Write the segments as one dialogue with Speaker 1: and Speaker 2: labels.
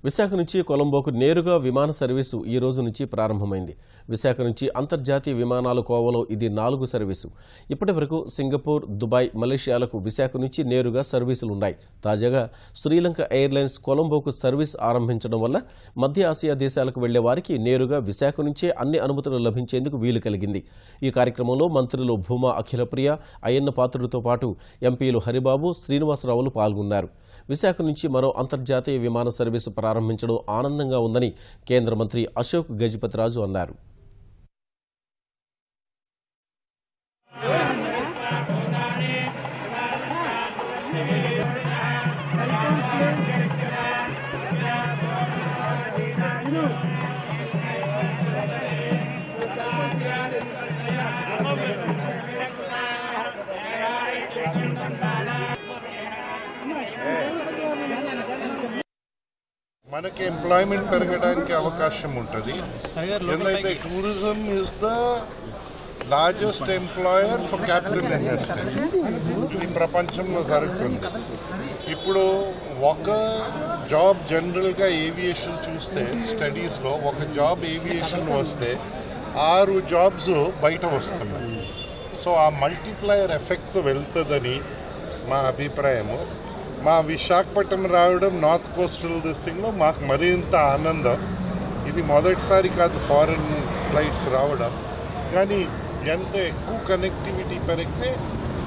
Speaker 1: విశాఖ నుంచి కొలంబోకు నేరుగా విమాన సర్వీసు ఈ రోజు నుంచి ప్రారంభమైంది. విశాఖ నుంచి అంతర్జాతీయ విమానాల కోవలో ఇది 4వ సర్వీసు. ఇప్పటి వరకు సింగపూర్, దుబాయ్, మలేషియాలకు విశాఖ నుంచి నేరుగా సర్వీసులున్నాయి. తాజాగా శ్రీలంక ఎయిర్లైన్స్ కొలంబోకు సర్వీస్ ఆరంభించడం వల్ల మధ్య ఆసియా దేశాలకు వెళ్లే వారికి నేరుగా విశాఖ నుంచే అన్ని అనుమతులు లభించేందుకు వీలు కలిగింది. ఈ కార్యక్రమంలో మంత్రులు భూమా అఖిలప్రియ, అయ్యన్న పాత్రుడితో పాటు ఎంపీలు హరిబాబు, శ్రీనివాసరావులు పాల్గొన్నారు. విశాఖ నుంచి మరో అంతర్జాతీయ విమాన సర్వీసు ప్రారంభించడం ఆనందంగా ఉందని కేంద్ర మంత్రి అశోక్ గజపతిరాజు అన్నారు.
Speaker 2: మనకి ఎంప్లాయ్మెంట్ పెరగడానికి అవకాశం ఉంటుంది. ఎందుకంటే tourism is the largest employer for capital investment ఈ ప్రపంచంలో జరుగుతుంది. ఇప్పుడు ఒక జాబ్ జనరల్గా ఏవియేషన్ చూస్తే స్టడీస్లో ఒక జాబ్ ఏవియేషన్ వస్తే 6 జాబ్స్ బయట వస్తున్నాయి. సో ఆ మల్టిప్లయర్ ఎఫెక్ట్ వెళ్తుందని మా అభిప్రాయము. మా విశాఖపట్నం రావడం నార్త్ కోస్టల్ దిస్టింగ్లో మాకు మరింత ఆనందం. ఇది మొదటిసారి కాదు ఫారెన్ ఫ్లైట్స్ రావడం, కానీ ఎంత ఎక్కువ కనెక్టివిటీ పెరిగితే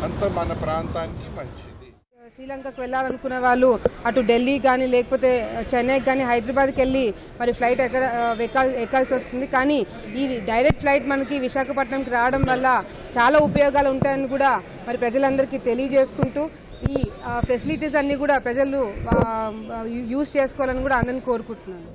Speaker 2: అంత మన ప్రాంతానికి మంచిది.
Speaker 3: శ్రీలంకకు వెళ్ళాలనుకునే వాళ్ళు అటు ఢిల్లీ కానీ లేకపోతే చెన్నైకి కానీ హైదరాబాద్కి వెళ్ళి మరి ఫ్లైట్ ఎక్కాల్సి వస్తుంది. కానీ ఈ డైరెక్ట్ ఫ్లైట్ మనకి విశాఖపట్నంకి రావడం వల్ల చాలా ఉపయోగాలు ఉంటాయని కూడా మరి ప్రజలందరికీ తెలియజేసుకుంటూ ఈ ఫెసిలిటీస్ అన్నీ కూడా ప్రజలు యూజ్ చేసుకోవాలని కూడా అందరిని కోరుకుంటున్నాను.